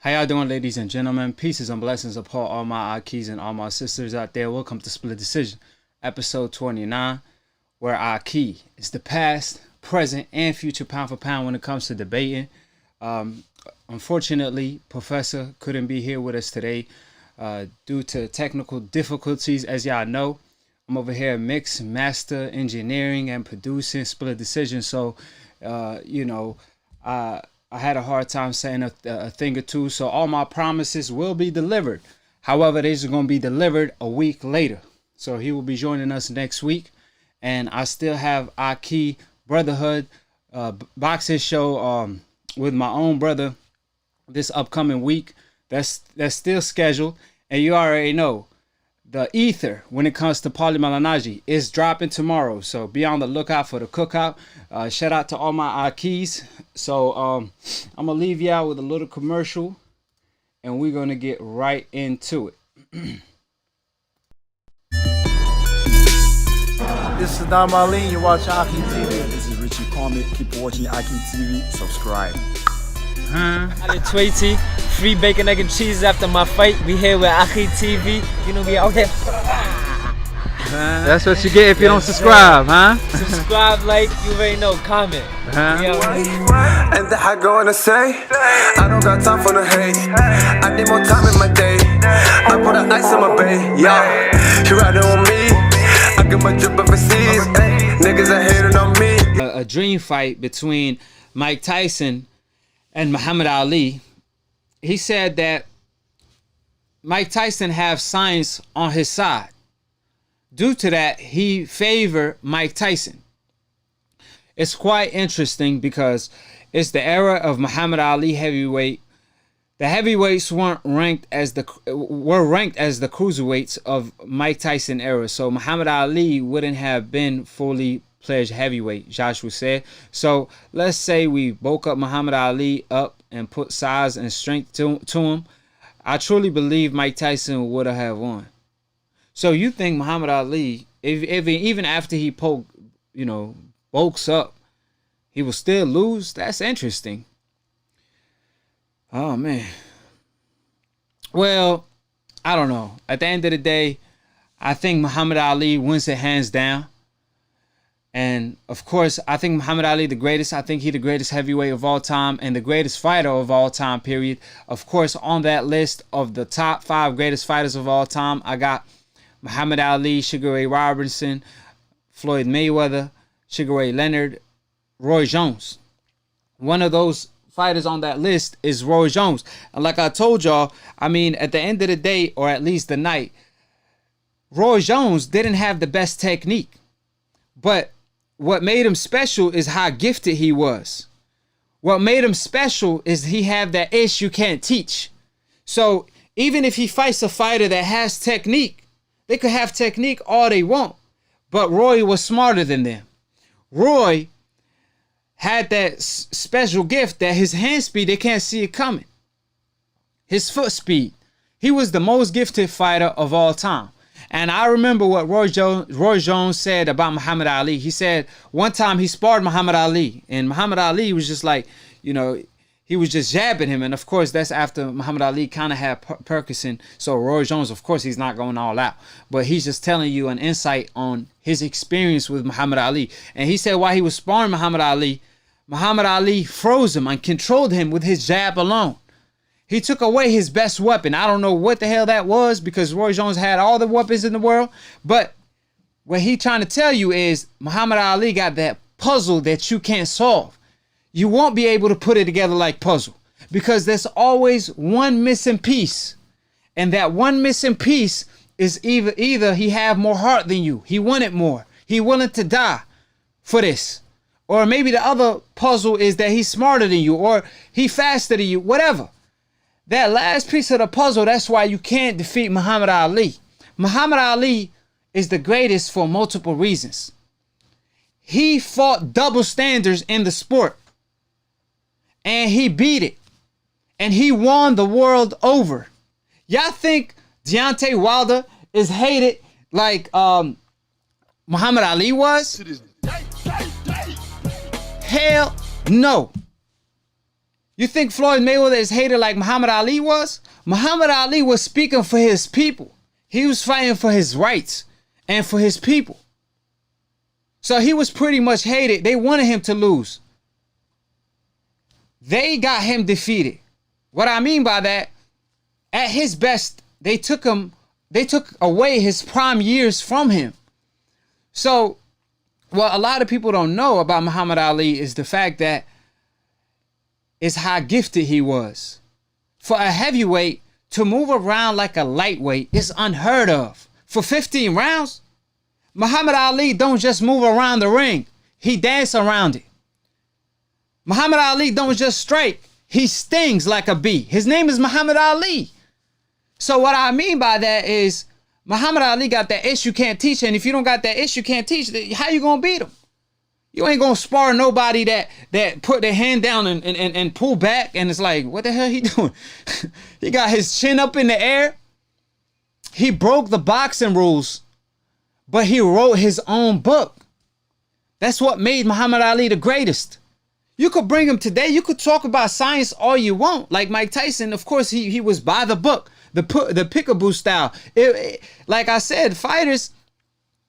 How y'all doing, ladies and gentlemen? Pieces and blessings upon all my Akhis and all my sisters out there. Welcome to Split Decision, episode 29, where Akhi is the past, present, and future pound for pound when it comes to debating. Unfortunately, Professor couldn't be here with us today due to technical difficulties. As y'all know, I'm over here mix, master, engineering, and producing Split Decision. So, I had a hard time saying a thing or two, so all my promises will be delivered. However, these are going to be delivered a week later. So he will be joining us next week. And I still have Akhi Brotherhood boxing show with my own brother this upcoming week. That's still scheduled. And you already know, the ether, when it comes to Paulie Malignaggi, is dropping tomorrow. So be on the lookout for the cookout. Shout out to all my Akhis. So I'm going to leave y'all with a little commercial, and we're going to get right into it. This is Don Marlene. You're watching Akhi TV. This is Richie Comic. Keep watching Akhi TV. Subscribe. Tweety, free bacon, egg, and cheese after my fight. We here with Akhi TV. You know, we out here. That's what you get if you don't subscribe, huh? Subscribe, like, you already know, comment. And I gonna say, I don't got time for the hate. I need more time in my day. I put the ice in my bay, yeah. You riding on me. I get my drip overseas. Niggas are hating on me. A dream fight between Mike Tyson and Muhammad Ali. He said that Mike Tyson have science on his side. Due to that, he favored Mike Tyson. It's quite interesting because it's the era of Muhammad Ali heavyweight. The heavyweights were ranked as the cruiserweights of Mike Tyson era. So Muhammad Ali wouldn't have been fully pledged heavyweight, Joshua said. So let's say we bulk up Muhammad Ali up and put size and strength to him. I truly believe Mike Tyson would have won. So you think Muhammad Ali, if even after he bulks up, he will still lose? That's interesting. Oh, man. Well, I don't know. At the end of the day, I think Muhammad Ali wins it hands down. And, of course, I think Muhammad Ali the greatest. I think he the greatest heavyweight of all time and the greatest fighter of all time, period. Of course, on that list of the top 5 greatest fighters of all time, I got Muhammad Ali, Sugar Ray Robinson, Floyd Mayweather, Sugar Ray Leonard, Roy Jones. One of those fighters on that list is Roy Jones. And like I told y'all, I mean, at the end of the day, or at least the night, Roy Jones didn't have the best technique. But what made him special is how gifted he was. What made him special is he had that ish you can't teach. So even if he fights a fighter that has technique, they could have technique all they want, but Roy was smarter than them. Roy had that special gift that his hand speed, they can't see it coming. His foot speed. He was the most gifted fighter of all time. And I remember what Roy Jones said about Muhammad Ali. He said one time he sparred Muhammad Ali, and Muhammad Ali was just like, he was just jabbing him. And of course, that's after Muhammad Ali kind of had Perkinson. So Roy Jones, of course, he's not going all out. But he's just telling you an insight on his experience with Muhammad Ali. And he said while he was sparring Muhammad Ali froze him and controlled him with his jab alone. He took away his best weapon. I don't know what the hell that was because Roy Jones had all the weapons in the world. But what he trying to tell you is Muhammad Ali got that puzzle that you can't solve. You won't be able to put it together like puzzle because there's always one missing piece. And that one missing piece is either he have more heart than you. He wanted more. He willing to die for this. Or maybe the other puzzle is that he's smarter than you or he faster than you, whatever. That last piece of the puzzle, that's why you can't defeat Muhammad Ali. Muhammad Ali is the greatest for multiple reasons. He fought double standards in the sport. And he beat it. And he won the world over. Y'all think Deontay Wilder is hated like Muhammad Ali was? Hell no. You think Floyd Mayweather is hated like Muhammad Ali was? Muhammad Ali was speaking for his people. He was fighting for his rights and for his people. So he was pretty much hated. They wanted him to lose. They got him defeated. What I mean by that, at his best, they took away his prime years from him. So, what a lot of people don't know about Muhammad Ali is the fact that is how gifted he was. For a heavyweight to move around like a lightweight is unheard of. For 15 rounds, Muhammad Ali don't just move around the ring. He dance around it. Muhammad Ali don't just strike. He stings like a bee. His name is Muhammad Ali. So what I mean by that is Muhammad Ali got that itch you can't teach. And if you don't got that itch you can't teach, how you going to beat him? You ain't going to spar nobody that put their hand down and pull back. And it's like, what the hell he doing? He got his chin up in the air. He broke the boxing rules, but he wrote his own book. That's what made Muhammad Ali the greatest. You could bring him today. You could talk about science all you want. Like Mike Tyson, of course, he was by the book, the peekaboo style. Like I said, fighters,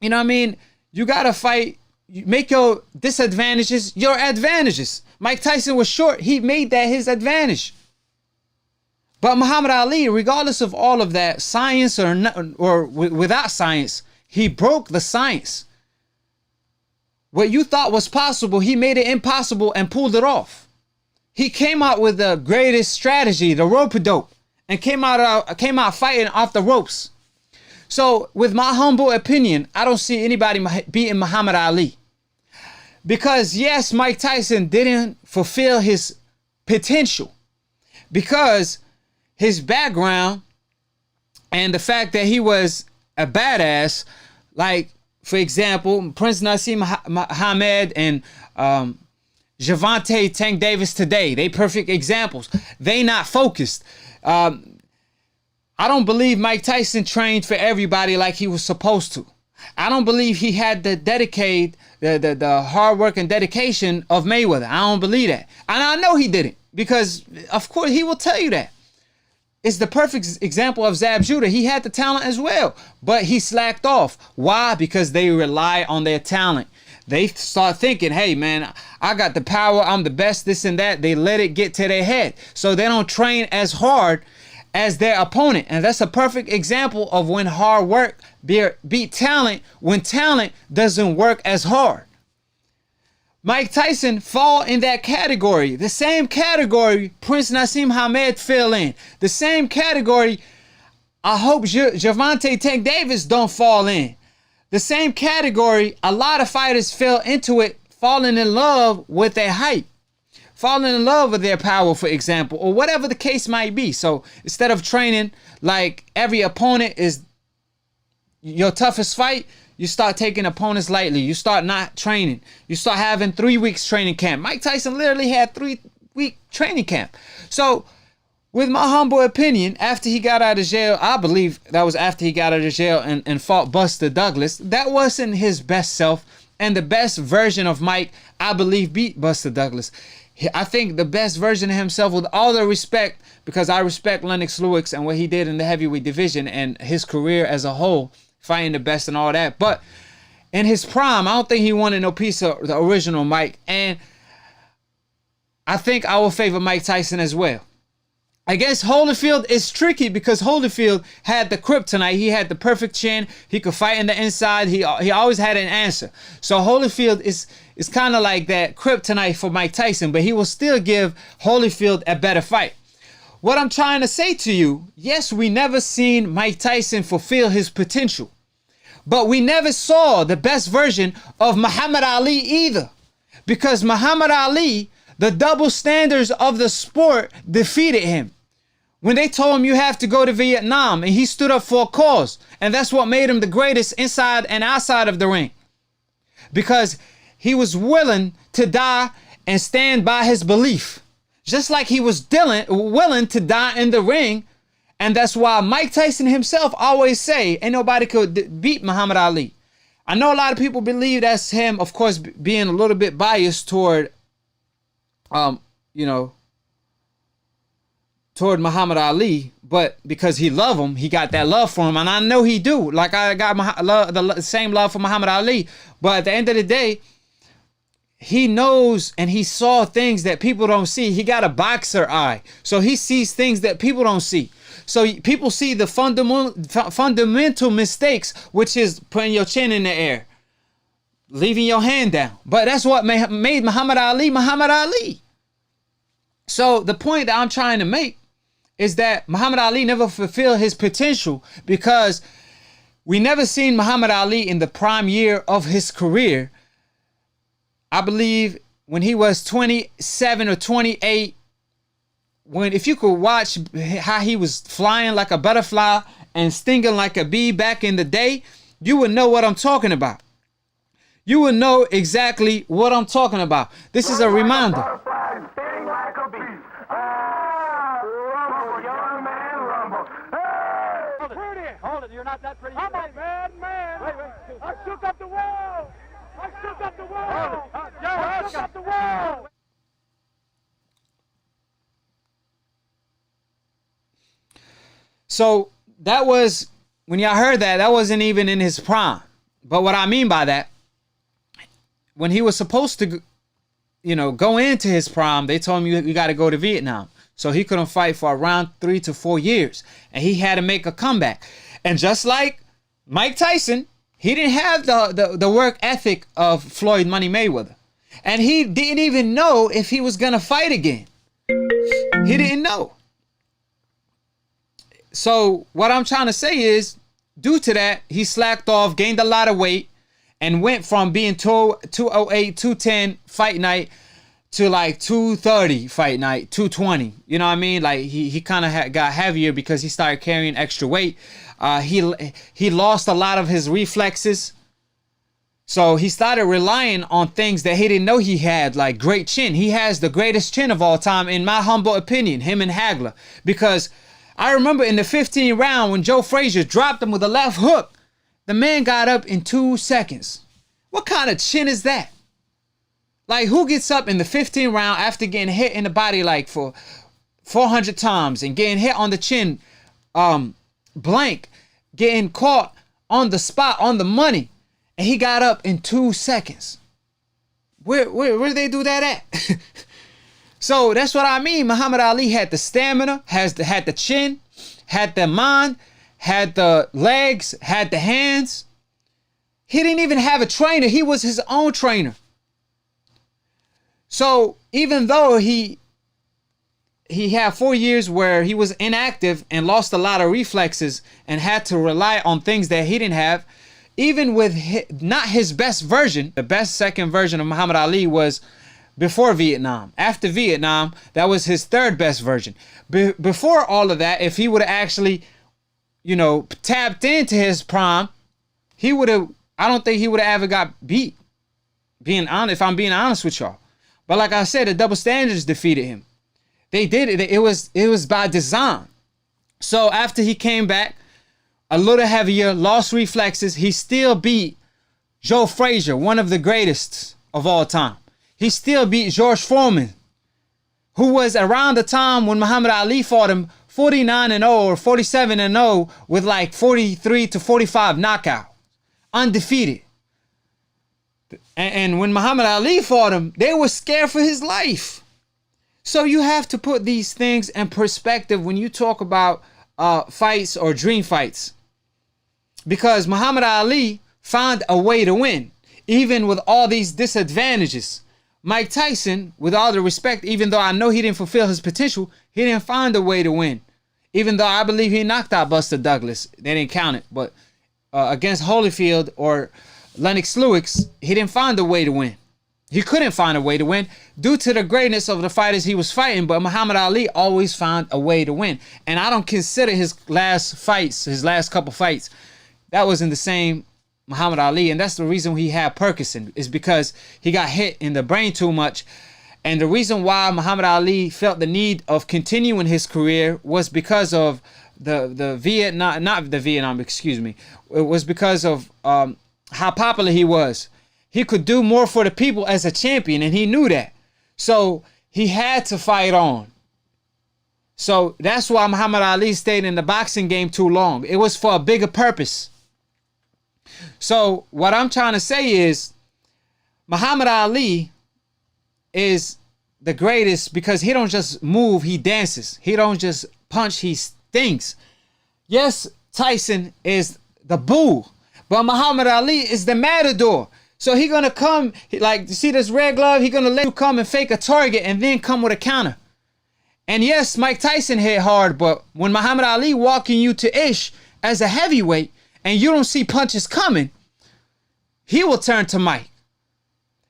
you know what I mean? You got to fight. You make your disadvantages your advantages. Mike Tyson was short. He made that his advantage. But Muhammad Ali, regardless of all of that, science or without science, he broke the science. What you thought was possible, he made it impossible and pulled it off. He came out with the greatest strategy, the rope-a-dope, and came out fighting off the ropes. So, with my humble opinion, I don't see anybody beating Muhammad Ali. Because, yes, Mike Tyson didn't fulfill his potential. Because his background and the fact that he was a badass, like, for example, Prince Nassim Hamed and Gervonta Tank Davis today, they perfect examples. They not focused. I don't believe Mike Tyson trained for everybody like he was supposed to. I don't believe he had the hard work and dedication of Mayweather. I don't believe that. And I know he didn't, because of course he will tell you that. It's the perfect example of Zab Judah. He had the talent as well, but he slacked off. Why? Because they rely on their talent. They start thinking, hey, man, I got the power. I'm the best, this and that. They let it get to their head. So they don't train as hard as their opponent. And that's a perfect example of when hard work beat talent, when talent doesn't work as hard. Mike Tyson fall in that category. The same category Prince Nassim Hamed fell in. The same category I hope Gervonta Tank Davis don't fall in. The same category a lot of fighters fell into it, falling in love with their hype. Falling in love with their power, for example, or whatever the case might be. So instead of training like every opponent is your toughest fight, you start taking opponents lightly. You start not training. You start having 3 weeks training camp. Mike Tyson literally had 3-week training camp. So, with my humble opinion, after he got out of jail, I believe that was after he got out of jail and fought Buster Douglas, that wasn't his best self. And the best version of Mike, I believe, beat Buster Douglas. I think the best version of himself, with all the respect, because I respect Lennox Lewis and what he did in the heavyweight division and his career as a whole, fighting the best and all that. But in his prime, I don't think he wanted no piece of the original Mike. And I think I will favor Mike Tyson as well. Against Holyfield, it's tricky because Holyfield had the kryptonite. He had the perfect chin. He could fight in the inside. He always had an answer. So Holyfield is kind of like that kryptonite for Mike Tyson, but he will still give Holyfield a better fight. What I'm trying to say to you, yes, we never seen Mike Tyson fulfill his potential. But we never saw the best version of Muhammad Ali either. Because Muhammad Ali, the double standards of the sport defeated him. When they told him you have to go to Vietnam, and he stood up for a cause. And that's what made him the greatest inside and outside of the ring. Because he was willing to die and stand by his belief. Just like he was willing to die in the ring. And that's why Mike Tyson himself always say, ain't nobody could beat Muhammad Ali. I know a lot of people believe that's him, of course, being a little bit biased toward, toward Muhammad Ali, but because he loved him, he got that love for him, and I know he do. Like I got the same love for Muhammad Ali, but at the end of the day, he knows and he saw things that people don't see. He got a boxer eye, so he sees things that people don't see. So people see the fundamental mistakes, which is putting your chin in the air, leaving your hand down. But that's what made Muhammad Ali Muhammad Ali. So the point that I'm trying to make is that Muhammad Ali never fulfilled his potential because we never seen Muhammad Ali in the prime year of his career. I believe when he was 27 or 28, if you could watch how he was flying like a butterfly and stinging like a bee back in the day, you would know what I'm talking about. You would know exactly what I'm talking about. This is a reminder. Hold it, you're not that pretty. I'm a bad man. Wait. I shook up the world. I shook up the world. I shook up the world. So that was, when y'all heard that, that wasn't even in his prime. But what I mean by that, when he was supposed to, go into his prime, they told him you got to go to Vietnam. So he couldn't fight for around 3 to 4 years. And he had to make a comeback. And just like Mike Tyson, he didn't have the work ethic of Floyd Money Mayweather. And he didn't even know if he was going to fight again. He didn't know. So what I'm trying to say is, due to that, he slacked off, gained a lot of weight, and went from being 208, 210 fight night to like 230 fight night, 220. You know what I mean? Like he kind of got heavier because he started carrying extra weight. He lost a lot of his reflexes. So he started relying on things that he didn't know he had, like great chin. He has the greatest chin of all time, in my humble opinion, him and Hagler. Because I remember in the 15th round when Joe Frazier dropped him with a left hook, the man got up in 2 seconds. What kind of chin is that? Like, who gets up in the 15th round after getting hit in the body like for 400 times and getting hit on the chin, blank, getting caught on the spot, on the money, and he got up in 2 seconds? Where do they do that at? So that's what I mean. Muhammad Ali had the stamina, had the chin, had the mind, had the legs, had the hands. He didn't even have a trainer. He was his own trainer. So even though he had 4 years where he was inactive and lost a lot of reflexes and had to rely on things that he didn't have, even with not his best version, the best second version of Muhammad Ali was before Vietnam. After Vietnam, that was his third best version. Before all of that, if he would have actually, tapped into his prime, I don't think he would have ever got beat. If I'm being honest with y'all. But like I said, the double standards defeated him. They did it. It was by design. So after he came back, a little heavier, lost reflexes, he still beat Joe Frazier, one of the greatest of all time. He still beat George Foreman, who was around the time when Muhammad Ali fought him 49-0 or 47-0 with like 43 to 45 knockout, undefeated. And when Muhammad Ali fought him, they were scared for his life. So you have to put these things in perspective when you talk about fights or dream fights. Because Muhammad Ali found a way to win, even with all these disadvantages. Mike Tyson, with all the respect, even though I know he didn't fulfill his potential, he didn't find a way to win. Even though I believe he knocked out Buster Douglas. They didn't count it. But against Holyfield or Lennox Lewis, he didn't find a way to win. He couldn't find a way to win due to the greatness of the fighters he was fighting. But Muhammad Ali always found a way to win. And I don't consider his last couple fights, that wasn't the same Muhammad Ali. And that's the reason he had Parkinson, is because he got hit in the brain too much. And the reason why Muhammad Ali felt the need of continuing his career was because of the Vietnam, not the Vietnam, excuse me. It was because of how popular he was. He could do more for the people as a champion, and he knew that. So he had to fight on. So that's why Muhammad Ali stayed in the boxing game too long. It was for a bigger purpose. So what I'm trying to say is Muhammad Ali is the greatest because he don't just move, he dances. He don't just punch, he thinks. Yes, Tyson is the bull, but Muhammad Ali is the matador. So he gonna come, like, you see this red glove? He gonna let you come and fake a target and then come with a counter. And yes, Mike Tyson hit hard, but when Muhammad Ali walking you to ish as a heavyweight and you don't see punches coming, he will turn to Mike.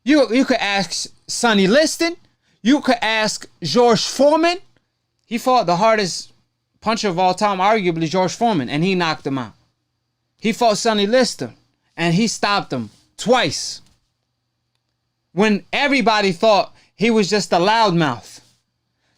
You could ask Sonny Liston. You could ask George Foreman. He fought the hardest puncher of all time, arguably George Foreman, and he knocked him out. He fought Sonny Liston, and he stopped him twice. When everybody thought he was just a loudmouth.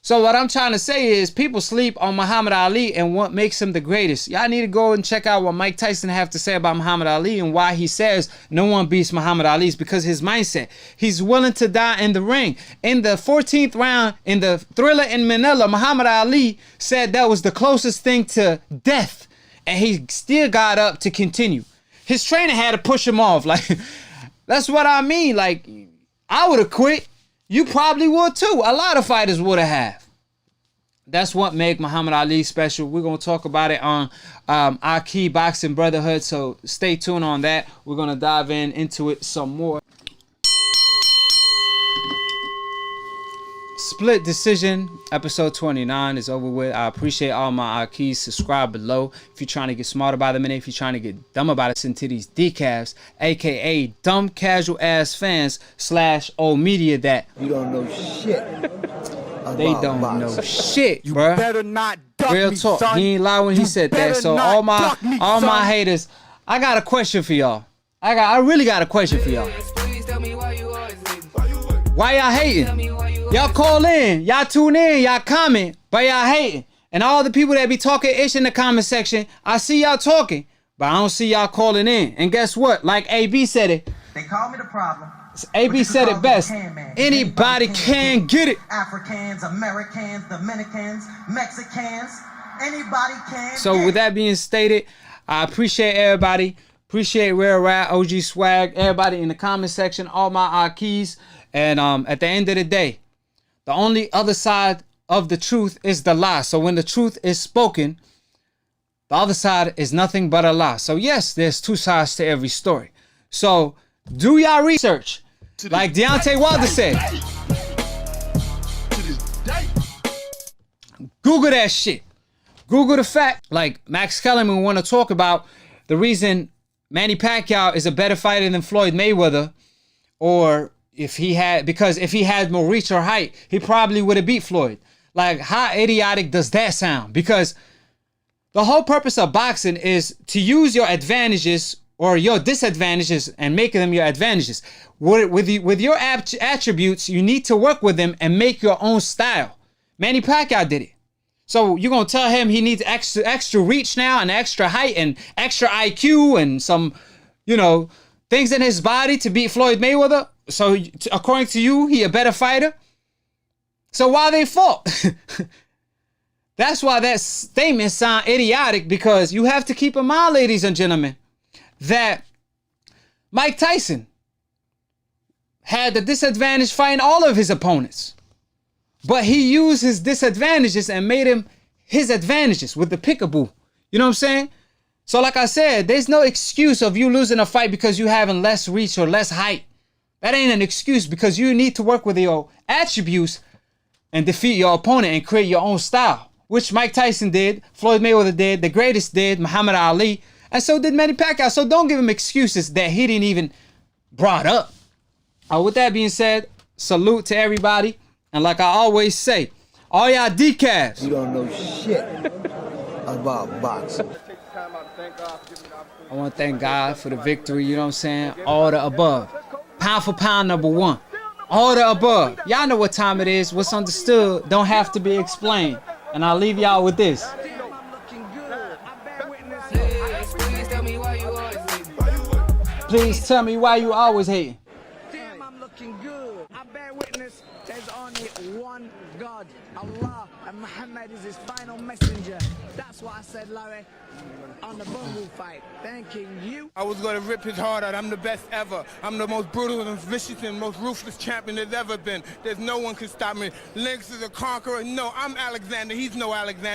So what I'm trying to say is people sleep on Muhammad Ali and what makes him the greatest. Y'all need to go and check out what Mike Tyson have to say about Muhammad Ali and why he says no one beats Muhammad Ali. Is because his mindset. He's willing to die in the ring. In the 14th round, in the Thriller in Manila, Muhammad Ali said that was the closest thing to death. And he still got up to continue. His trainer had to push him off. Like, that's what I mean. Like, I would have quit. You probably would too. A lot of fighters would have. That's what made Muhammad Ali special. We're going to talk about it on Akhi Boxing Brotherhood. So stay tuned on that. We're going to dive into it some more. Split Decision, episode 29 is over with. I appreciate all my Akhis. Subscribe below. If you're trying to get smarter by the minute, if you're trying to get dumb about it, send to these decals, aka dumb casual ass fans / old media that you don't know shit. They don't know shit, You bruh. better not duck Real me, talk. son. He ain't lie when he said that. better So not all my duck me, my son. haters, I got a question for y'all. I really got a question for y'all. Why y'all hating? Y'all call in, y'all tune in, y'all comment, but y'all hating. And all the people that be talking ish in the comment section, I see y'all talking, but I don't see y'all calling in. And guess what? Like AB said it. They call me the problem. AB said it best. Anybody can get it. Africans, Americans, Dominicans, Mexicans, anybody can. So with that being stated, I appreciate everybody. Appreciate Rare Rat, OG Swag, everybody in the comment section, all my Akis. And at the end of the day, the only other side of the truth is the lie. So when the truth is spoken, the other side is nothing but a lie. So yes, there's two sides to every story. So do y'all research. Like Deontay Wilder said. Google that shit. Google the fact. Like Max Kellerman want to talk about the reason Manny Pacquiao is a better fighter than Floyd Mayweather. Or if he had more reach or height, he probably would have beat Floyd. Like, how idiotic does that sound? Because the whole purpose of boxing is to use your advantages or your disadvantages and make them your advantages. With your attributes, you need to work with them and make your own style. Manny Pacquiao did it. So you're going to tell him he needs extra reach now and extra height and extra IQ and some, things in his body to beat Floyd Mayweather? So according to you, he a better fighter? So why they fought? That's why that statement sound idiotic, because you have to keep in mind, ladies and gentlemen, that Mike Tyson had the disadvantage fighting all of his opponents. But he used his disadvantages and made him his advantages with the pickaboo. You know what I'm saying? So like I said, there's no excuse of you losing a fight because you having less reach or less height. That ain't an excuse, because you need to work with your attributes and defeat your opponent and create your own style, which Mike Tyson did, Floyd Mayweather did, the greatest did, Muhammad Ali, and so did Manny Pacquiao. So don't give him excuses that he didn't even brought up. With that being said, salute to everybody. And like I always say, all y'all decals. You don't know shit about boxing. I want to thank God for the victory, you know what I'm saying? All the above. Pound for pound, number one. All the above. Y'all know what time it is. What's understood don't have to be explained. And I'll leave y'all with this. Please tell me why you always hating. Damn, I'm looking good. I bear witness, there's only one God, Allah, and Muhammad is his final messenger. That's what I said, Larry, on the Bungle fight. Thanking you. I was going to rip his heart out. I'm the best ever. I'm the most brutal and vicious and most ruthless champion there's ever been. There's no one can stop me. Lynx is a conqueror. No, I'm Alexander. He's no Alexander.